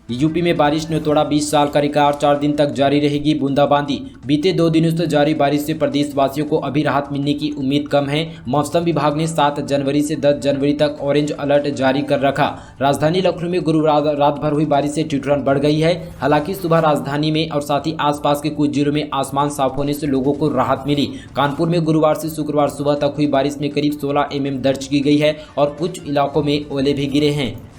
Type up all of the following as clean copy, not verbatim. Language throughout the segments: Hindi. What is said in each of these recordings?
यूपी में बारिश ने तोड़ा 20 साल का रिकॉर्ड। 4 दिन तक जारी रहेगी बूंदाबांदी। बीते 2 दिनों से जारी बारिश से प्रदेशवासियों को अभी राहत मिलने की उम्मीद कम है। मौसम विभाग ने 7 जनवरी से 10 जनवरी तक ऑरेंज अलर्ट जारी कर रखा। राजधानी लखनऊ में गुरुवार रात भर हुई बारिश से ठिठुरन बढ़ गई है। हालांकि सुबह राजधानी में और साथ ही आसपास के कुछ जिलों में आसमान साफ होने से लोगों को राहत मिली। कानपुर में गुरुवार से शुक्रवार सुबह तक हुई बारिश में करीब 16 mm दर्ज की गई है और कुछ इलाकों में ओले भी गिरे हैं।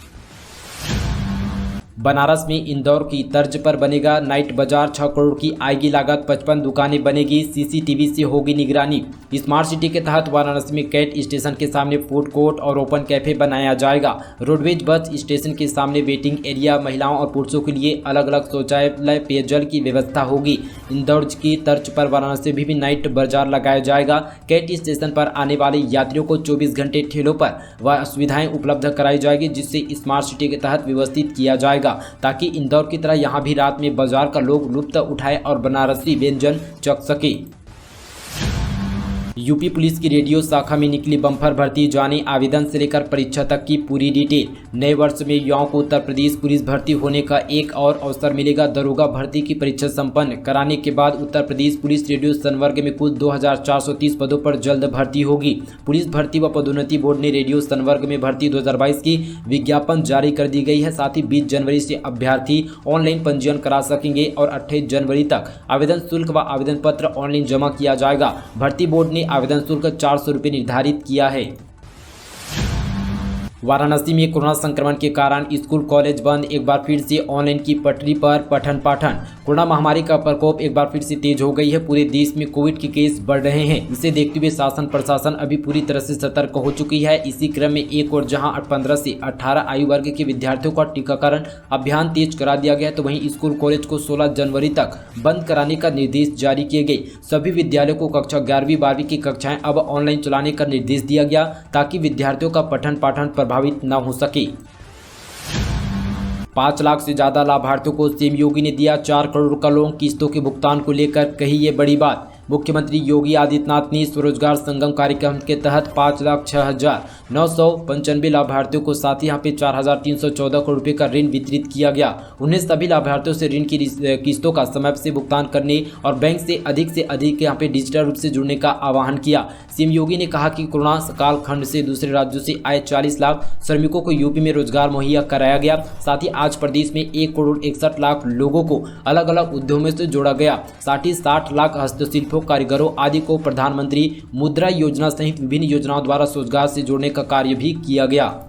बनारस में इंदौर की तर्ज पर बनेगा नाइट बाजार। 6 करोड़ की आएगी लागत। 55 दुकानें बनेगी। सीसीटीवी से होगी निगरानी। स्मार्ट सिटी के तहत वाराणसी में कैट स्टेशन के सामने फूड कोर्ट और ओपन कैफे बनाया जाएगा। रोडवेज बस स्टेशन के सामने वेटिंग एरिया, महिलाओं और पुरुषों के लिए अलग अलग शौचालय, पेयजल की व्यवस्था होगी। इंदौर की तर्ज पर वाराणसी में भी नाइट बाजार लगाया जाएगा। कैट स्टेशन पर आने वाले यात्रियों को 24 घंटे ठेलों पर वह सुविधाएं उपलब्ध कराई जाएगी, जिससे स्मार्ट सिटी के तहत व्यवस्थित किया जाएगा ताकि इंदौर की तरह यहां भी रात में बाजार का लोग लुत्फ उठाए और बनारसी व्यंजन चख सके। यूपी पुलिस की रेडियो शाखा में निकली बम्पर भर्ती। जाने आवेदन से लेकर परीक्षा तक की पूरी डिटेल। नए वर्ष में युवाओं को उत्तर प्रदेश पुलिस भर्ती होने का एक और अवसर मिलेगा। दरोगा भर्ती की परीक्षा संपन्न कराने के बाद उत्तर प्रदेश पुलिस रेडियो संवर्ग में कुल 2430 पदों पर जल्द भर्ती होगी। पुलिस भर्ती व पदोन्नति बोर्ड ने रेडियो संवर्ग में भर्ती 2022 की विज्ञापन जारी कर दी गई है। साथ ही 20 जनवरी से अभ्यर्थी ऑनलाइन पंजीयन करा सकेंगे और 28 जनवरी तक आवेदन शुल्क व आवेदन पत्र ऑनलाइन जमा किया जाएगा। भर्ती बोर्ड ने आवेदन शुल्क 400 रुपये निर्धारित किया है। वाराणसी में कोरोना संक्रमण के कारण स्कूल कॉलेज बंद। एक बार फिर से ऑनलाइन की पटरी पर पठन पाठन। कोरोना महामारी का प्रकोप एक बार फिर से तेज हो गई है। पूरे देश में कोविड के केस बढ़ रहे हैं। इसे देखते हुए शासन प्रशासन अभी पूरी तरह से सतर्क हो चुकी है। इसी क्रम में एक और जहां 15 से 18 आयु वर्ग के विद्यार्थियों का टीकाकरण अभियान तेज करा दिया गया, तो वहीं स्कूल कॉलेज को 16 जनवरी तक बंद कराने का निर्देश जारी किए गए। सभी विद्यालयों को कक्षा 11वीं 12वीं की कक्षाएं अब ऑनलाइन चलाने का निर्देश दिया गया ताकि विद्यार्थियों का पठन पाठन प्रभावित न हो सके। 5 लाख से ज्यादा लाभार्थियों को सीएम योगी ने दिया 4 करोड़ का लोन। किस्तों के भुगतान को लेकर कही ये बड़ी बात। मुख्यमंत्री योगी आदित्यनाथ ने स्वरोजगार संगम कार्यक्रम के तहत 5,06,995 लाभार्थियों को, साथ ही यहाँ पे 4,314 करोड़ रुपए का ऋण वितरित किया गया। उन्हें सभी लाभार्थियों से ऋण की किस्तों का समय से भुगतान करने और बैंक से अधिक यहाँ पे डिजिटल रूप से जुड़ने का आह्वान किया। सीएम योगी ने कहा कि कोरोना काल खंड से दूसरे राज्यों से आए 40 लाख श्रमिकों को यूपी में रोजगार मुहैया कराया गया। साथ ही आज प्रदेश में 1 करोड़ 61 लाख लोगों को अलग अलग उद्योगों से जोड़ा गया। साथ ही 60 लाख हस्तशिल्प कारीगरों आदि को प्रधानमंत्री मुद्रा योजना सहित विभिन्न योजनाओं द्वारा रोजगार से जोड़ने का कार्य भी किया गया।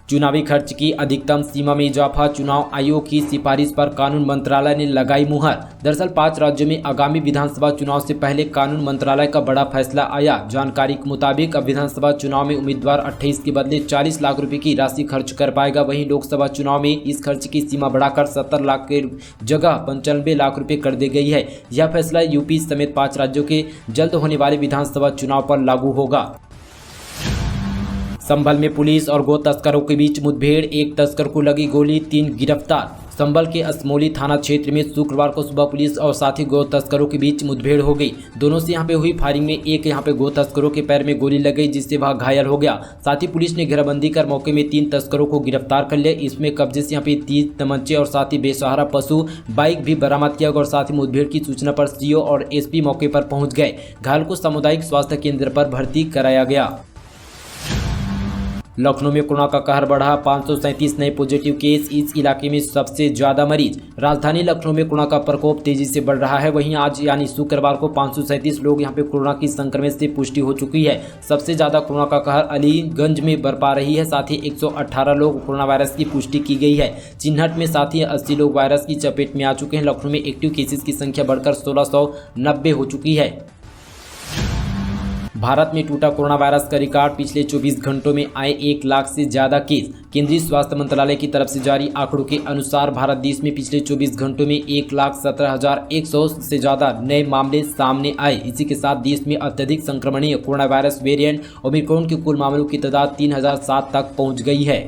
चुनावी खर्च की अधिकतम सीमा में इजाफा। चुनाव आयोग की सिफारिश पर कानून मंत्रालय ने लगाई मुहर। दरअसल 5 राज्यों में आगामी विधानसभा चुनाव से पहले कानून मंत्रालय का बड़ा फैसला आया। जानकारी के मुताबिक अब विधानसभा चुनाव में उम्मीदवार 28 के बदले 40 लाख रुपए की राशि खर्च कर पाएगा। वहीं लोकसभा चुनाव में इस खर्च की सीमा बढ़ाकर 70 लाख के जगह 95 लाख रुपए कर दी गई है। यह फैसला यूपी समेत 5 राज्यों के जल्द होने वाले विधानसभा चुनाव पर लागू होगा। संभल में पुलिस और गो तस्करों के बीच मुठभेड़। एक तस्कर को लगी गोली, 3 गिरफ्तार। संभल के असमोली थाना क्षेत्र में शुक्रवार को सुबह पुलिस और साथी गो तस्करों के बीच मुठभेड़ हो गई। दोनों से यहां पे हुई फायरिंग में एक यहां पे गो तस्करों के पैर में गोली लग गई, जिससे वह घायल हो गया। साथ ही पुलिस ने घेराबंदी कर मौके में 3 तस्करों को गिरफ्तार कर लिया। इसमें कब्जे से यहां पे 30 तमंचे और साथ ही बेसहारा पशु बाइक भी बरामद किया गया और साथ ही मुठभेड़ की सूचना पर सीओ और एसपी मौके पर पहुंच गए। घायल को सामुदायिक स्वास्थ्य केंद्र पर भर्ती कराया गया। लखनऊ में कोरोना का कहर बढ़ा। 537 नए पॉजिटिव केस। इस इलाके में सबसे ज्यादा मरीज। राजधानी लखनऊ में कोरोना का प्रकोप तेजी से बढ़ रहा है। वहीं आज यानी शुक्रवार को 537 लोग यहां पे कोरोना की संक्रमण से पुष्टि हो चुकी है। सबसे ज्यादा कोरोना का कहर अलीगंज में बरपा रही है। साथ ही 118 लोग कोरोना वायरस की पुष्टि की गई है। चिन्हट में साथ ही 80 लोग वायरस की चपेट में आ चुके हैं। लखनऊ में एक्टिव केसेस की संख्या बढ़कर 1690 हो चुकी है। भारत में टूटा कोरोना वायरस का रिकॉर्ड। पिछले 24 घंटों में आए 1 लाख से ज्यादा केस। केंद्रीय स्वास्थ्य मंत्रालय की तरफ से जारी आंकड़ों के अनुसार भारत देश में पिछले 24 घंटों में 1,17,100 से ज्यादा नए मामले सामने आए। इसी के साथ देश में अत्यधिक संक्रमणीय कोरोना वायरस वेरिएंट ओमिक्रॉन के कुल मामलों की तादाद 3007 तक पहुंच गई है।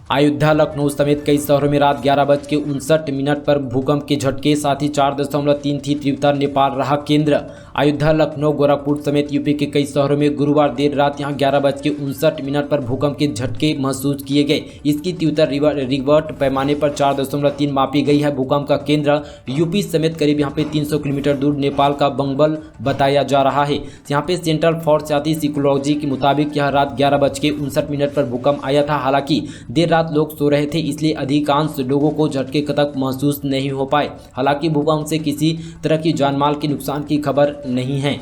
अयोध्या, लखनऊ समेत कई शहरों में रात 11:59 पर भूकंप के झटके, साथ ही 4.3 थी तीव्रता। नेपाल रहा केंद्र। अयोध्या, लखनऊ, गोरखपुर समेत यूपी के कई शहरों में गुरुवार देर रात यहां 11:59 पर भूकंप के झटके महसूस किए गए। इसकी तीव्रता रिवर्ट पैमाने पर 4.3 मापी गई है। भूकंप का केंद्र यूपी समेत करीब यहाँ पे 300 किलोमीटर दूर नेपाल का बंगबल बताया जा रहा है। यहाँ पे सेंट्रल फॉर साइकोलॉजी के मुताबिक यह रात 11:59 पर भूकंप आया था। हालांकि देर रात लोग सो रहे थे, इसलिए अधिकांश लोगों को झटके तक महसूस नहीं हो पाए। हालांकि भूकंप से किसी तरह की जानमाल के नुकसान की खबर नहीं है।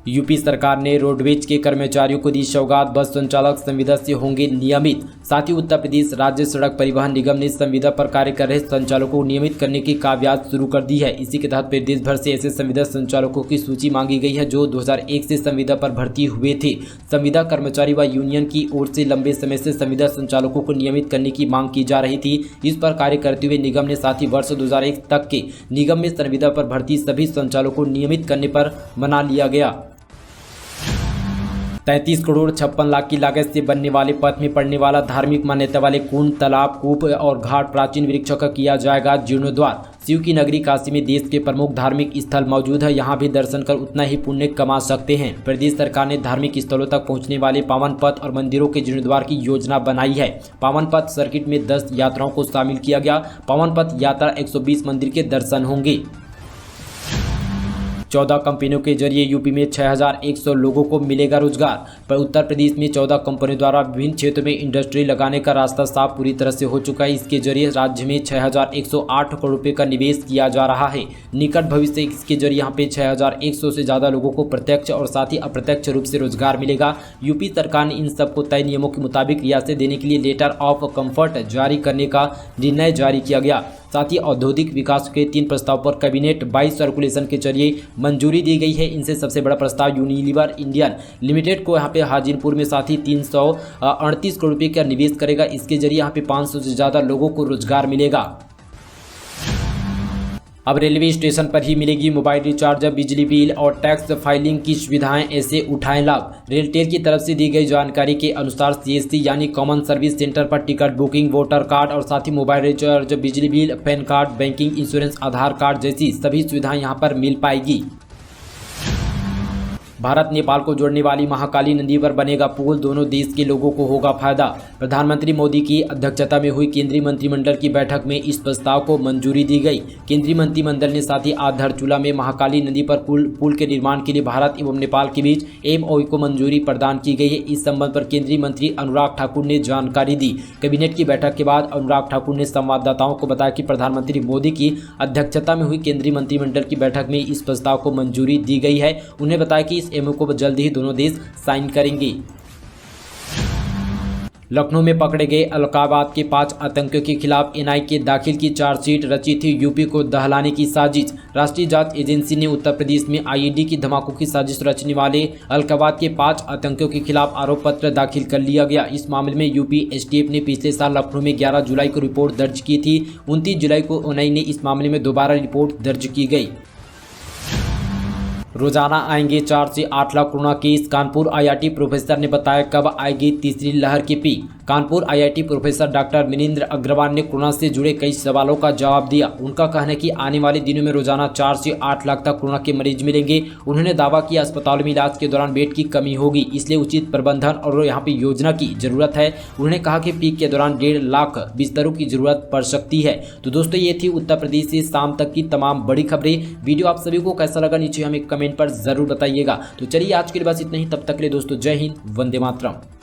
यूपी सरकार ने रोडवेज के कर्मचारियों को दी सौगात, बस संचालक संविदा से होंगे नियमित। साथ ही उत्तर प्रदेश राज्य सड़क परिवहन निगम ने संविदा पर कार्य कर रहे संचालकों को नियमित करने की कामयाबी शुरू कर दी है। इसी के तहत प्रदेश भर से ऐसे संविदा संचालकों की सूची मांगी गई है जो 2001 से संविदा पर भर्ती हुए थे। संविदा कर्मचारी व यूनियन की ओर से लंबे समय से संविदा संचालकों को नियमित करने की मांग की जा रही थी। इस पर कार्य करते हुए निगम ने साथ ही वर्ष 2001 तक के निगम में संविदा पर भर्ती सभी संचालकों को नियमित करने पर मना लिया गया। 33 करोड़ 56 लाख की लागत से बनने वाले पथ में पड़ने वाला धार्मिक मान्यता वाले कुंड, तालाब, कूप और घाट प्राचीन वृक्षों का किया जाएगा जीर्णोद्धार। शिव की नगरी काशी में देश के प्रमुख धार्मिक स्थल मौजूद है। यहाँ भी दर्शन कर उतना ही पुण्य कमा सकते हैं। प्रदेश सरकार ने धार्मिक स्थलों तक पहुँचने वाले पावन पथ और मंदिरों के जीर्णोद्धार की योजना बनाई है। पावन पथ सर्किट में 10 यात्राओं को शामिल किया गया। पावन पथ यात्रा 120 मंदिर के दर्शन होंगे। 14 कंपनियों के जरिए यूपी में 6100 लोगों को मिलेगा रोजगार। पर उत्तर प्रदेश में 14 कंपनियों द्वारा विभिन्न क्षेत्रों में इंडस्ट्री लगाने का रास्ता साफ पूरी तरह से हो चुका है। इसके जरिए राज्य में 6108 करोड़ रुपए का निवेश किया जा रहा है। निकट भविष्य इसके जरिए यहाँ पे 6100 से ज़्यादा लोगों को प्रत्यक्ष और साथ ही अप्रत्यक्ष रूप से रोजगार मिलेगा। यूपी सरकार ने इन सबको तय नियमों के मुताबिक रियासत देने के लिए लेटर ऑफ कंफर्ट जारी करने का निर्णय जारी किया गया। साथ ही औद्योगिक विकास के 3 प्रस्ताव पर कैबिनेट 22 सर्कुलेशन के जरिए मंजूरी दी गई है। इनसे सबसे बड़ा प्रस्ताव यूनिलीवर इंडियन लिमिटेड को यहाँ पे हाजीपुर में साथ ही 338 करोड़ रुपये का निवेश करेगा। इसके जरिए यहाँ पे 500 से ज़्यादा लोगों को रोजगार मिलेगा। अब रेलवे स्टेशन पर ही मिलेगी मोबाइल रिचार्ज, बिजली बिल और टैक्स फाइलिंग की सुविधाएं, ऐसे उठाएं लाभ। रेलटेल की तरफ से दी गई जानकारी के अनुसार CSC यानी कॉमन सर्विस सेंटर पर टिकट बुकिंग, वोटर कार्ड और साथ ही मोबाइल रिचार्ज, बिजली bill, PAN card, banking, insurance, Aadhaar card जैसी सभी सुविधाएं यहां पर मिल पाएगी। भारत नेपाल को जोड़ने वाली महाकाली नदी पर बनेगा पुल, दोनों देश के लोगों को होगा फायदा। प्रधानमंत्री मोदी की अध्यक्षता में हुई केंद्रीय मंत्रिमंडल की बैठक में इस प्रस्ताव को मंजूरी दी गई। केंद्रीय मंत्रिमंडल ने साथ ही आज धारचूला में महाकाली नदी पर पुल के निर्माण के लिए भारत एवं नेपाल के बीच MOU को मंजूरी प्रदान की गई है। इस संबंध पर केंद्रीय मंत्री अनुराग ठाकुर ने जानकारी दी। कैबिनेट की बैठक के बाद अनुराग ठाकुर ने संवाददाताओं को बताया कि प्रधानमंत्री मोदी की अध्यक्षता में हुई केंद्रीय मंत्रिमंडल की बैठक में इस प्रस्ताव को मंजूरी दी गई है। उन्हें बताया कि इस MOU को जल्द ही दोनों देश साइन करेंगे। लखनऊ में पकड़े गए अलकाबाद के 5 आतंकियों के खिलाफ NIA के दाखिल की चार्जशीट, रची थी यूपी को दहलाने की साजिश। राष्ट्रीय जांच एजेंसी ने उत्तर प्रदेश में IED की धमाकों की साजिश रचने वाले अलकाबाद के 5 आतंकियों के खिलाफ आरोप पत्र दाखिल कर लिया गया। इस मामले में यूपी STF ने पिछले साल लखनऊ में 11 जुलाई को रिपोर्ट दर्ज की थी। 29 जुलाई को NIA ने इस मामले में दोबारा रिपोर्ट दर्ज की गई। रोजाना आएंगे 4 से 8 lakh corona case, Kanpur IIT professor ने बताया कब आएगी तीसरी लहर की peak. Kanpur IIT professor doctor Manindra Agrawal ने कोरोना से जुड़े कई सवालों का जवाब दिया। उनका कहना है कि आने वाले दिनों में रोजाना 4 से 8 लाख तक कोरोना के मरीज मिलेंगे। उन्होंने दावा किया अस्पतालों में इलाज के दौरान बेड की कमी होगी, इसलिए उचित प्रबंधन और यहाँ पे योजना की जरूरत है। उन्होंने कहा कि पीक के दौरान 1.5 लाख बिस्तरों की जरूरत पड़ सकती है। तो दोस्तों ये थी उत्तर प्रदेश से शाम तक की तमाम बड़ी खबरें। वीडियो आप सभी को कैसा लगा नीचे हमें कमेंट पर जरूर बताइएगा। तो चलिए आज के लिए बस इतना ही, तब तक के लिए दोस्तों जय हिंद, वंदे मातरम।